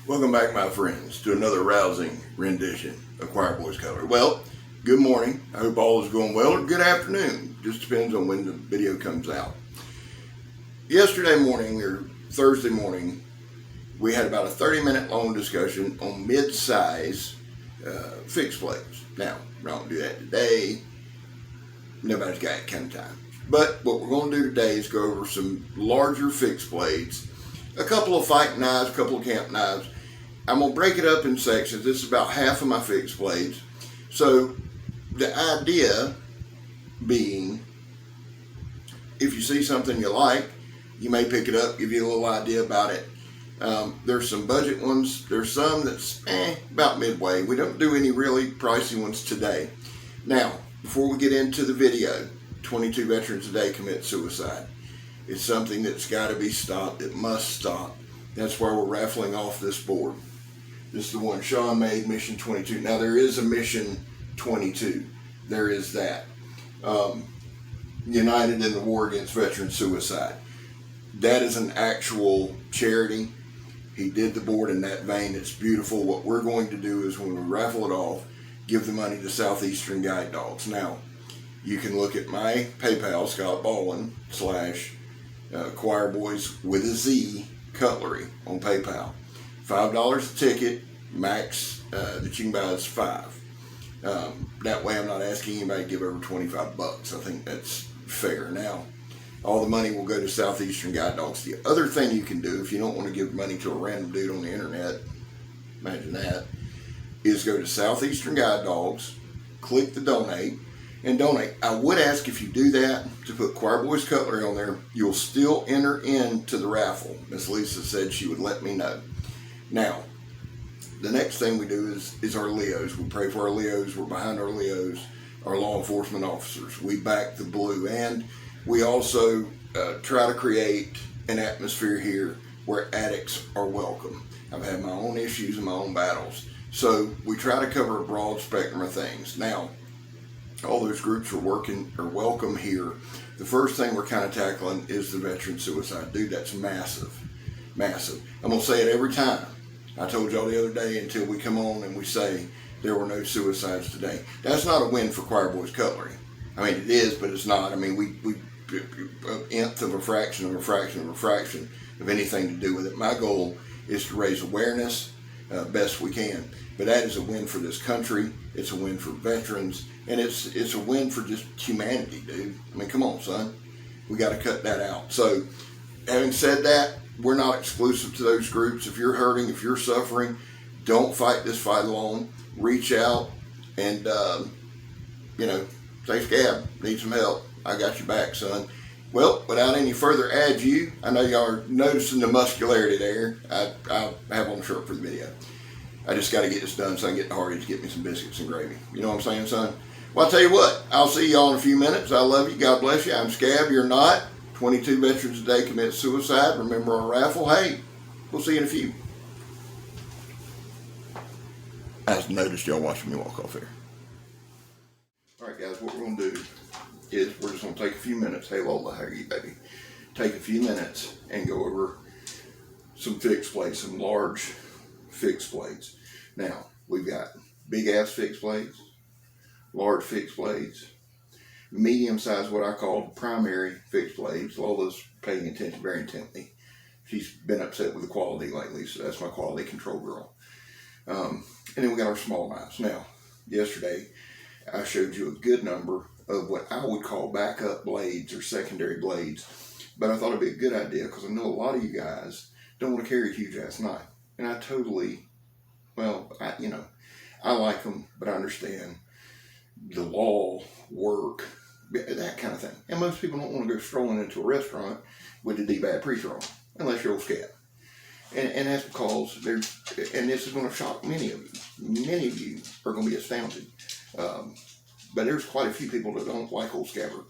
Welcome back, my friends, to another rousing rendition of Choir Boys Color. Well, good morning. I hope all is going well, or good afternoon. Just depends on when the video comes out. Yesterday morning, or Thursday morning, we had about a 30-minute long discussion on mid-size fixed blades. Now, we're not going to do that today. Nobody's got that kind of time. But what we're going to do today is go over some larger fixed blades, a couple of fighting knives, a couple of camp knives. I'm going to break it up in sections. This is about half of my fixed blades. So the idea being, if you see something you like, you may pick it up, give you a little idea about it. There's some budget ones. There's some that's about midway. We don't do any really pricey ones today. Now, before we get into the video, 22 veterans a day commit suicide. It's something that's got to be stopped. It must stop. That's why we're raffling off this board. This is the one Sean made, Mission 22. Now, there is a Mission 22. There is that. United in the War Against Veteran Suicide. That is an actual charity. He did the board in that vein. It's beautiful. What we're going to do is when we raffle it off, give the money to Southeastern Guide Dogs. Now, you can look at my PayPal, Scott Baldwin, / Choir Boys with a Z Cutlery on PayPal. $5 a ticket, max that you can buy is $5. That way I'm not asking anybody to give over $25. I think that's fair. Now, all the money will go to Southeastern Guide Dogs. The other thing you can do, if you don't want to give money to a random dude on the internet, imagine that, is go to Southeastern Guide Dogs, click the donate, and donate. I would ask if you do that to put Choir Boys Cutlery on there. You'll still enter into the raffle. Miss Lisa said she would let me know. Now, the next thing we do is our Leos. We pray for our Leos. We're behind our Leos, our law enforcement officers. We back the blue, and we also try to create an atmosphere here where addicts are welcome. I've had my own issues and my own battles. So we try to cover a broad spectrum of things. Now, all those groups are welcome here. The first thing we're kind of tackling is the veteran suicide. Dude, that's massive. Massive. I'm going to say it every time. I told y'all the other day until we come on and we say there were no suicides today. That's not a win for Choir Boys Cutlery. I mean, it is, but it's not. I mean, we nth of a fraction of a fraction of a fraction of anything to do with it. My goal is to raise awareness best we can. But that is a win for this country. It's a win for veterans. And it's a win for just humanity, dude. I mean, come on, son. We got to cut that out. So, having said that, we're not exclusive to those groups. If you're hurting, if you're suffering, don't fight this fight alone. Reach out and, say, Scab, need some help. I got your back, son. Well, without any further ado, I know y'all are noticing the muscularity there. I'll have on the shirt for the video. I just got to get this done so I can get to Hardee's to get me some biscuits and gravy. You know what I'm saying, son? Well, I'll tell you what. I'll see y'all in a few minutes. I love you. God bless you. I'm Scab. You're not. 22 veterans a day commit suicide. Remember our raffle. Hey, we'll see you in a few. I just noticed y'all watching me walk off here. All right, guys. What we're going to do is we're just going to take a few minutes. Hey, Lola, how are you, baby? Take a few minutes and go over some fixed blades, some large fixed blades. Now, we've got big ass fixed blades, large fixed blades, medium size, what I call primary fixed blades. Lola's paying attention very intently. She's been upset with the quality lately, so that's my quality control girl. And then we got our small knives. Now, yesterday I showed you a good number of what I would call backup blades or secondary blades, but I thought it'd be a good idea because I know a lot of you guys don't want to carry a huge ass knife. And I totally, I like them, but I understand the law, work, that kind of thing. And most people don't want to go strolling into a restaurant with a D-bad pre-roll, unless you're old Scab. And that's because and this is going to shock many of you. Many of you are going to be astounded. But there's quite a few people that don't like old Scabber.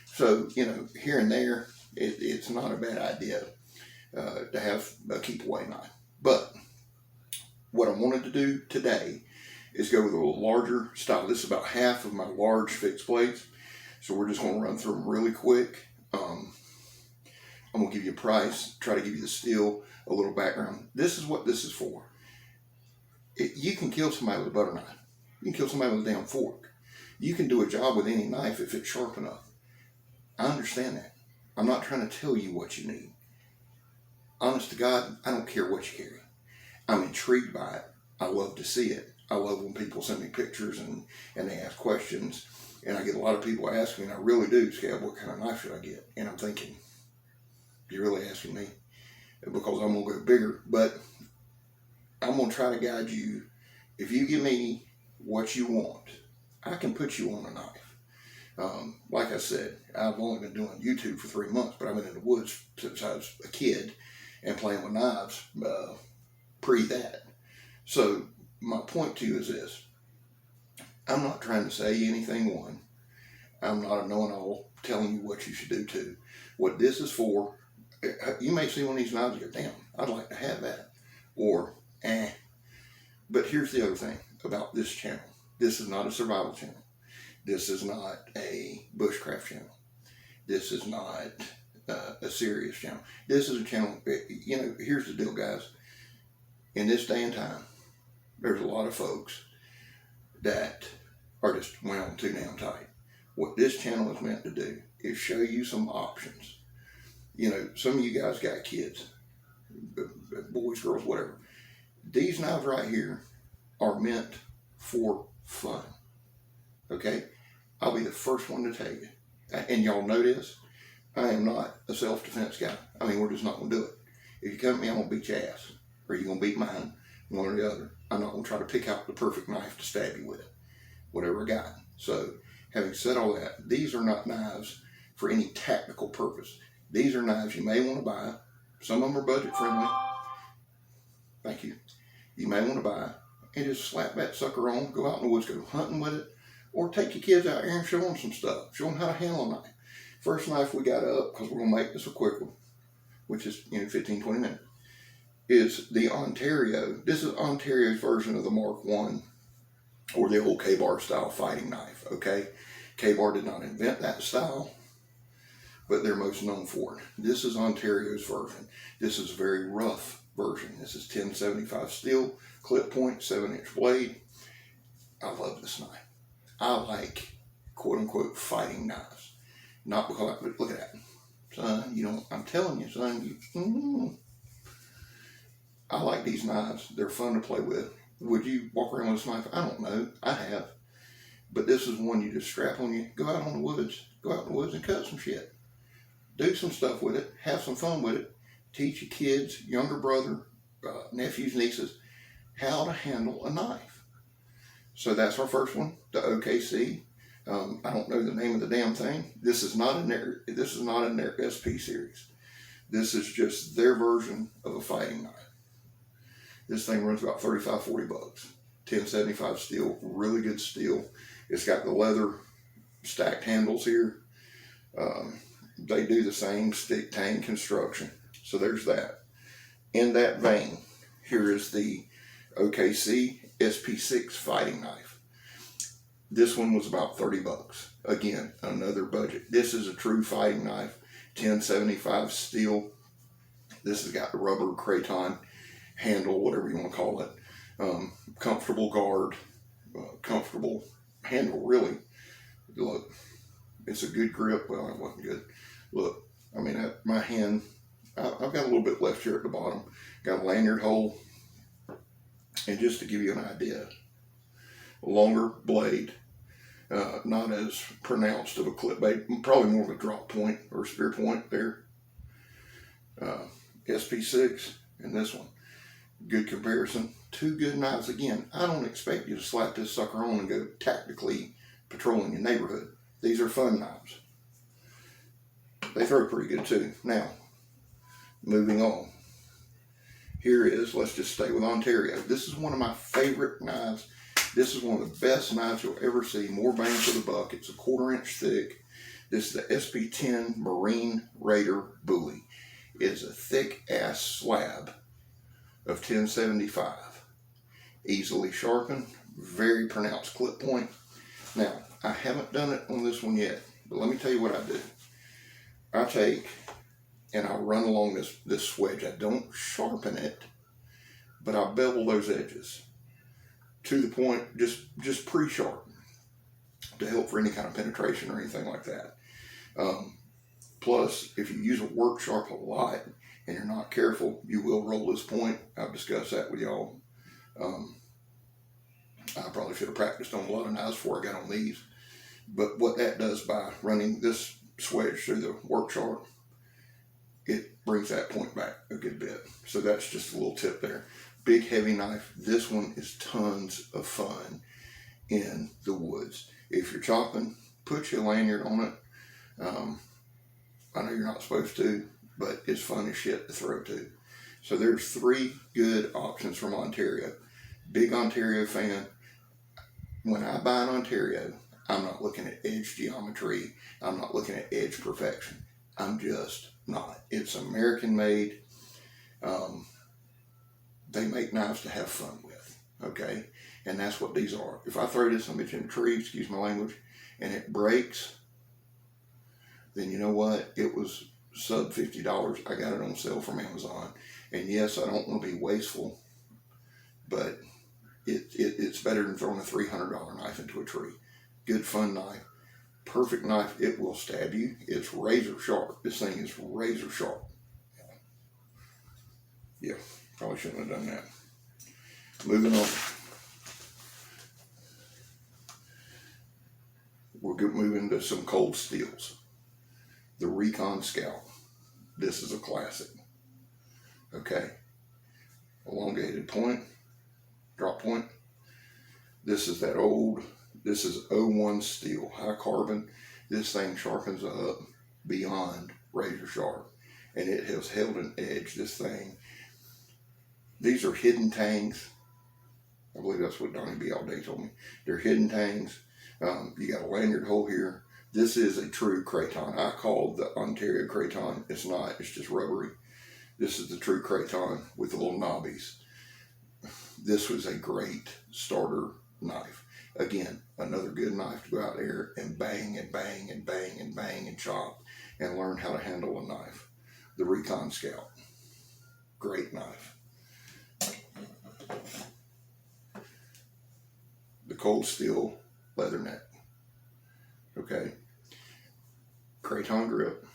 So, here and there, it's not a bad idea to have a keep-away knife. But what I wanted to do today is go with a little larger style. This is about half of my large fixed blades. So we're just going to run through them really quick. I'm going to give you a price, try to give you the steel, a little background. This is what this is for. You can kill somebody with a butter knife. You can kill somebody with a damn fork. You can do a job with any knife if it's sharp enough. I understand that. I'm not trying to tell you what you need. Honest to God, I don't care what you carry. I'm intrigued by it. I love to see it. I love when people send me pictures and they ask questions. And I get a lot of people asking me, and I really do, Scab, what kind of knife should I get? And I'm thinking, you're really asking me? Because I'm going to go bigger. But I'm going to try to guide you. If you give me what you want, I can put you on a knife. Like I said, I've only been doing YouTube for 3 months, but I've been in the woods since I was a kid and playing with knives pre that. So my point to you is this. I'm not trying to say anything, one. I'm not a know-it-all telling you what you should do, two. What this is for, you may see one of these knives and go, damn, I'd like to have that. Or, eh. But here's the other thing about this channel. This is not a survival channel. This is not a bushcraft channel. This is not a serious channel. This is a channel, you know, here's the deal, guys. In this day and time, there's a lot of folks that are just wound too damn tight. What this channel is meant to do is show you some options. You know, some of you guys got kids, boys, girls, whatever. These knives right here are meant for fun. Okay? I'll be the first one to tell you. And y'all know this. I am not a self-defense guy. I mean, we're just not going to do it. If you come at me, I'm going to beat your ass. Or you're going to beat mine, one or the other. I'm not going to try to pick out the perfect knife to stab you with. Whatever I got. So, having said all that, these are not knives for any tactical purpose. These are knives you may want to buy. Some of them are budget friendly. Thank you. You may want to buy and just slap that sucker on, go out in the woods, go hunting with it, or take your kids out here and show them some stuff. Show them how to handle a knife. First knife we got up, because we're going to make this a quick one, which is 15, 20 minutes, is the Ontario. This is Ontario's version of the Mark I, or the old K-bar style fighting knife, okay? K-bar did not invent that style, but they're most known for it. This is Ontario's version. This is a very rough version. This is 1075 steel, clip point, 7-inch blade. I love this knife. I like, quote unquote, fighting knives. Not because, look at that. Son, you know, I'm telling you, son, I like these knives. They're fun to play with. Would you walk around with a knife? I don't know. I have. But this is one you just strap on you. Go out in the woods. Go out in the woods and cut some shit. Do some stuff with it. Have some fun with it. Teach your kids, younger brother, nephews, nieces, how to handle a knife. So that's our first one, the OKC. I don't know the name of the damn thing. This is not in their SP series. This is just their version of a fighting knife. This thing runs about 35, 40 bucks. 1075 steel, really good steel. It's got the leather stacked handles here. They do the same stick tang construction. So there's that. In that vein, here is the OKC SP6 fighting knife. This one was about 30 bucks. Again, another budget. This is a true fighting knife. 1075 steel. This has got the rubber craton handle, whatever you want to call it. Comfortable guard. Comfortable handle, really. Look, it's a good grip. Well, it wasn't good. Look, I mean, my hand, I've got a little bit left here at the bottom. Got a lanyard hole. And just to give you an idea, longer blade, not as pronounced of a clip blade, probably more of a drop point or spear point there. SP6 and this one. Good comparison. Two good knives. Again, I don't expect you to slap this sucker on and go tactically patrolling your neighborhood. These are fun knives. They throw pretty good too. Now, moving on. Here is, let's just stay with Ontario. This is one of my favorite knives. This is one of the best knives you'll ever see. More bang for the buck. It's a 1/4 inch thick. This is the SP10 Marine Raider Bowie. It is a thick ass slab of 1075. Easily sharpened. Very pronounced clip point. Now, I haven't done it on this one yet, but let me tell you what I do. I take and I run along this swedge. I don't sharpen it, but I bevel those edges. to the point, just pre-sharp to help for any kind of penetration or anything like that. Plus, if you use a work sharp a lot and you're not careful, you will roll this point. I've discussed that with y'all. I probably should have practiced on a lot of knives before I got on these. But what that does by running this swedge through the work sharp, it brings that point back a good bit. So that's just a little tip there. Big, heavy knife. This one is tons of fun in the woods. If you're chopping, put your lanyard on it. I know you're not supposed to, but it's fun as shit to throw to. So there's 3 good options from Ontario. Big Ontario fan. When I buy an Ontario, I'm not looking at edge geometry. I'm not looking at edge perfection. I'm just not. It's American made. They make knives to have fun with, okay? And that's what these are. If I throw this bitch in a tree, excuse my language, and it breaks, then you know what? It was sub $50. I got it on sale from Amazon. And yes, I don't want to be wasteful, but it's better than throwing a $300 knife into a tree. Good, fun knife. Perfect knife. It will stab you. It's razor sharp. This thing is razor sharp. Yeah, probably shouldn't have done that. Moving on. We're moving to some cold steels. The Recon Scout. This is a classic. Okay. Elongated point. Drop point. This is that old, this is 01 steel, high carbon. This thing sharpens up beyond razor sharp. And it has held an edge, this thing. These are hidden tangs. I believe that's what Donnie B all day told me. They're hidden tangs. You got a lanyard hole here. This is a true Craton. I call the Ontario Craton. It's not, it's just rubbery. This is the true Craton with the little knobbies. This was a great starter knife. Again, another good knife to go out there and bang and bang and bang and bang and chop and learn how to handle a knife. The Recon Scout. Great knife. The cold steel leather neck. Okay. Craton grip.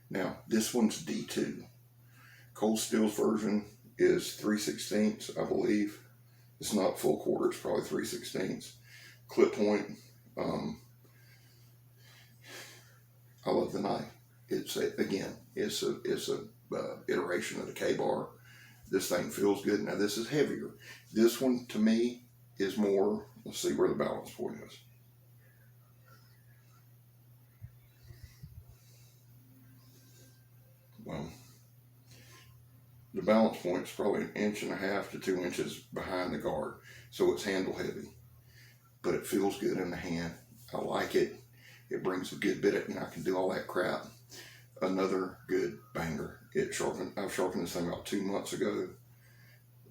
Now, this one's D2. Cold Steel's version is 3/16, I believe. It's not full quarter, it's probably 3/16. Clip point. I love the knife. It's a iteration of the K-bar. This thing feels good. Now this is heavier. This one to me is more, let's see where the balance point is. Well, the balance point is probably 1.5 to 2 inches behind the guard, so it's handle heavy, but it feels good in the hand. I like it. It brings a good bit of, I can do all that crap. Another good banger. I've sharpened this thing about 2 months ago.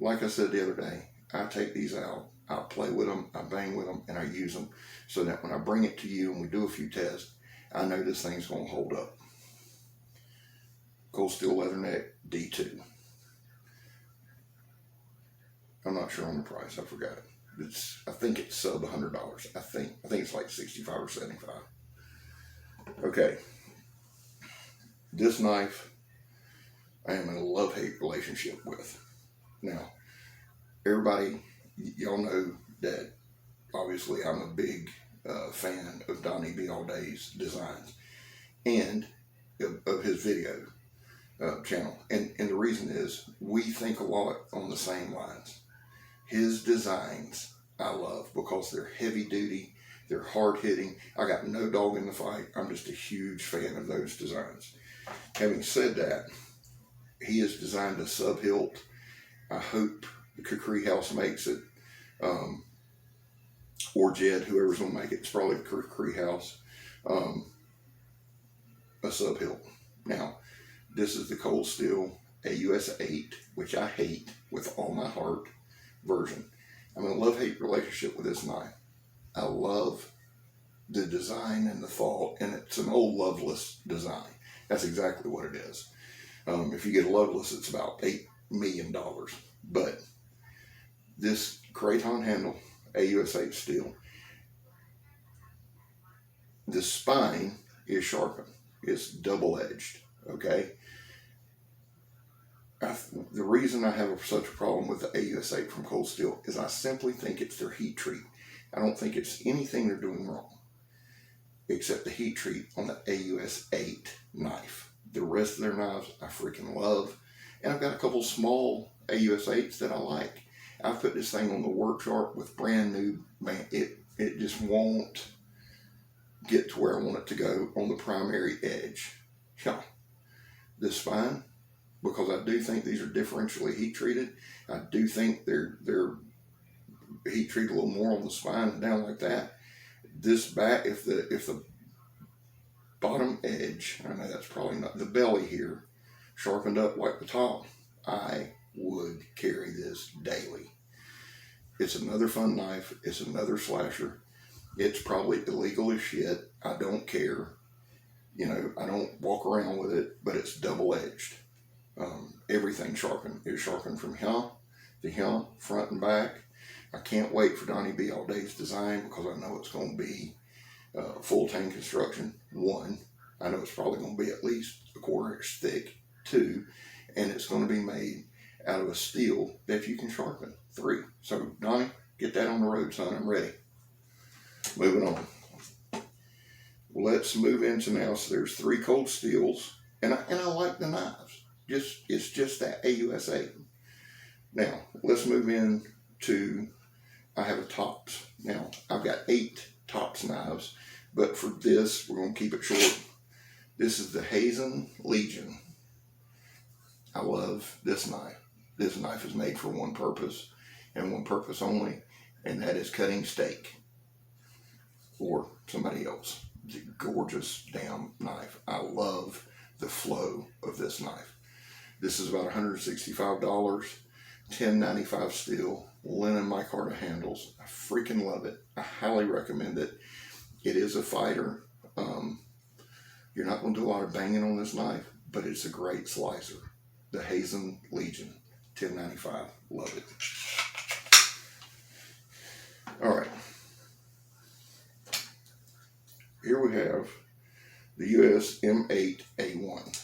Like I said the other day, I take these out, I play with them, I bang with them, and I use them so that when I bring it to you and we do a few tests, I know this thing's going to hold up. Cold Steel leather neck, D2. I'm not sure on the price. I forgot it. I think it's sub $100. I think it's like 65 or 75. Okay. This knife, I am in a love-hate relationship with. Now, everybody, y'all know that obviously I'm a big fan of Donnie B All Day's designs and of his video channel. And the reason is we think a lot on the same lines. His designs I love because they're heavy duty, they're hard hitting. I got no dog in the fight. I'm just a huge fan of those designs. Having said that, he has designed a sub hilt. I hope the Kukri House makes it, or Jed, whoever's gonna make it. It's probably the Kukri House, a sub hilt. Now, this is the Cold Steel AUS 8, which I hate with all my heart version. I'm in a love-hate relationship with this knife. I love the design and the thought, and it's an old Loveless design. That's exactly what it is. If you get a Loveless, it's about $8 million. But this Craton handle, AUS8 steel. The spine is sharpened. It's double-edged, okay? The reason I have such a problem with the AUS8 from Cold Steel is I simply think it's their heat treat. I don't think it's anything they're doing wrong, except the heat treat on the AUS8 knife. The rest of their knives I freaking love. And I've got a couple small AUS8s that I like. I've put this thing on the work sharp with brand new, man, it just won't get to where I want it to go on the primary edge. Yeah. The spine, because I do think these are differentially heat treated. I do think they're heat treated a little more on the spine and down like that. This back, if the bottom edge, I know that's probably not the belly here, sharpened up like the top, I would carry this daily. It's another fun knife. It's another slasher. It's probably illegal as shit. I don't care. You know, I don't walk around with it, but it's double-edged. Everything sharpened. It's sharpened from here to here, front and back. I can't wait for Donnie B. All Day's design because I know it's going to be full tank construction. 1, I know it's probably going to be at least a 1/4 inch thick. 2, and it's going to be made out of a steel that you can sharpen. 3. So Donnie, get that on the road, son. I'm ready. Moving on. Let's move into now. So there's 3 cold steels, and I like the knives. It's just that AUS8. Now let's move in to, I have a tops. Now I've got 8 tops knives, but for this we're going to keep it short. This is the Hazen Legion. I love this knife. This knife is made for one purpose and one purpose only, and that is cutting steak or somebody else. It's a gorgeous damn knife. I love the flow of this knife. This is about $165, 1095 steel, linen micarta handles. I freaking love it. I highly recommend it. It is a fighter. You're not going to do a lot of banging on this knife, but it's a great slicer. The Hazen Legion, 1095. Love it. All right. Here we have the US M8A1.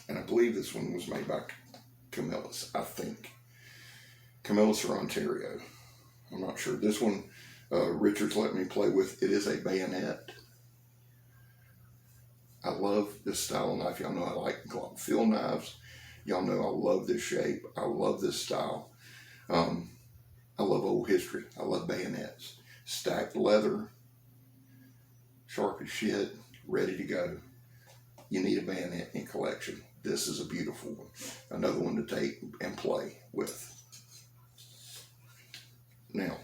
And I believe this one was made by Camillus, I think. Camillus or Ontario. I'm not sure. This one, Richard's let me play with. It is a bayonet. I love this style of knife. Y'all know I like Glock field knives. Y'all know I love this shape. I love this style. I love old history. I love bayonets. Stacked leather, sharp as shit, ready to go. You need a bayonet in collection. This is a beautiful one. Another one to take and play with. Now,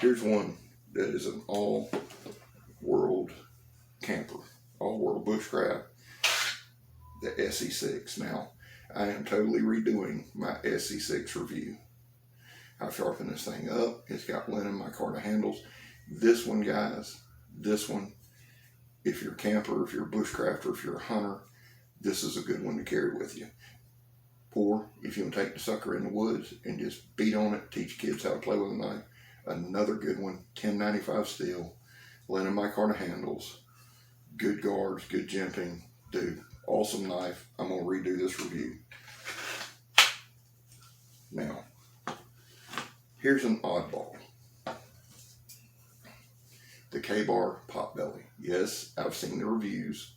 here's one that is an all-world camper, all-world bushcraft, the SE6. Now, I am totally redoing my SE6 review. I've sharpened this thing up. It's got linen micarta handles. This one, guys, this one, if you're a camper, if you're a bushcrafter, if you're a hunter, this is a good one to carry with you. Or if you want to take the sucker in the woods and just beat on it, teach kids how to play with a knife, another good one, 1095 steel, linen micarta handles, good guards, good jimping. Dude, awesome knife. I'm going to redo this review. Now, here's an oddball. The K-Bar Potbelly. Yes, I've seen the reviews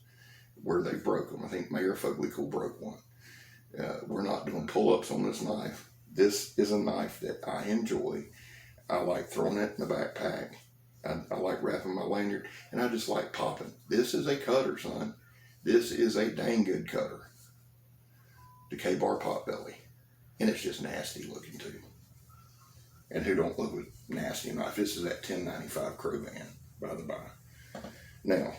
where they broke them. I think Mayor Fogleycool broke one. We're not doing pull-ups on this knife. This is a knife that I enjoy. I like throwing it in the backpack. I like wrapping my lanyard, and I just like popping. This is a cutter, son. This is a dang good cutter. The K-Bar Potbelly. And it's just nasty looking too. And who don't love a nasty knife? This is that 1095 Crowvan, by the by. Now,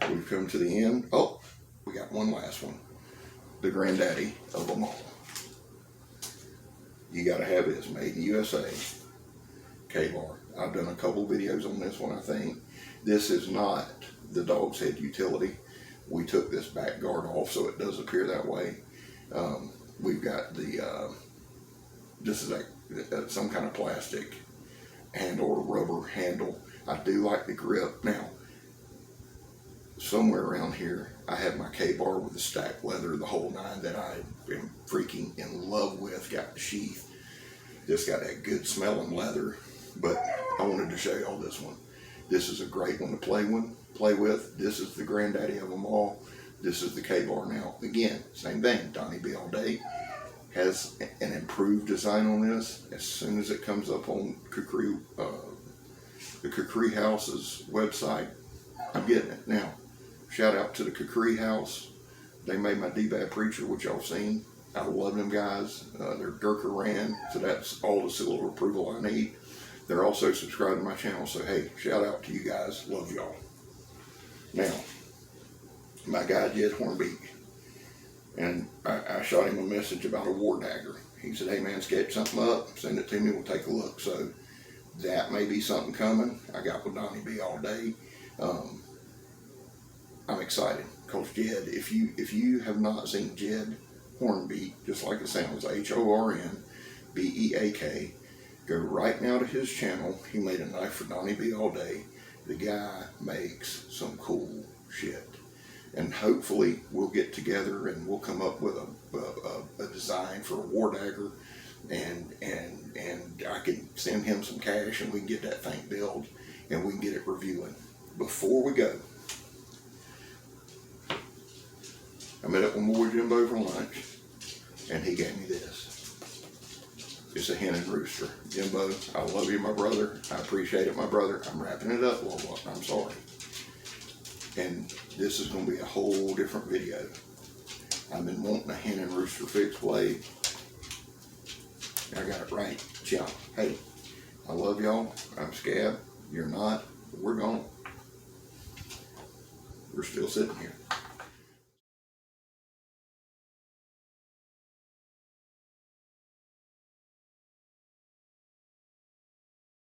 we've come to the end. Oh, we got one last one. The granddaddy of them all. You gotta have this, made in USA. K-Bar. I've done a couple videos on this one, I think. This is not the Dog's Head Utility. We took this back guard off so it does appear that way. We've got the, this is like some kind of plastic handle or rubber handle. I do like the grip. Now, somewhere around here, I have my K-bar with the stacked leather, the whole nine, that I am freaking in love with. Got the sheath. Just got that good smelling leather. But I wanted to show y'all this one. This is a great one to play with. This is the granddaddy of them all. This is the K-bar now. Again, same thing. Donnie B all day has an improved design on this. As soon as it comes up on the Kukri House's website, I'm getting it. Now, shout out to the Kukri House. They made my D-Bad Preacher, which y'all seen. I love them guys. They're Gurkha ran, so that's all the seal of approval I need. They're also subscribed to my channel, so hey, shout out to you guys. Love y'all. Now, my guy Jed Hornbeak, and I shot him a message about a war dagger. He said, hey man, sketch something up, send it to me, we'll take a look. So that may be something coming. I got with Donnie B all day. I'm excited because Jed, if you have not seen Jed Hornbeak, just like it sounds, Hornbeak, go right now to his channel. He made a knife for Donnie B all day. The guy makes some cool shit. And hopefully we'll get together and we'll come up with a design for a war dagger, and I can send him some cash and we can get that thing built and we can get it reviewing. Before we go, I met up with my boy Jimbo for lunch and he gave me this. It's a hen and rooster. Jimbo, I love you, my brother. I appreciate it, my brother. I'm wrapping it up, Lord. I'm sorry. And this is going to be a whole different video. I've been wanting a hen and rooster fixed blade. I got it right. Ciao. Hey, I love y'all. I'm Scab. You're not. We're gone. We're still sitting here.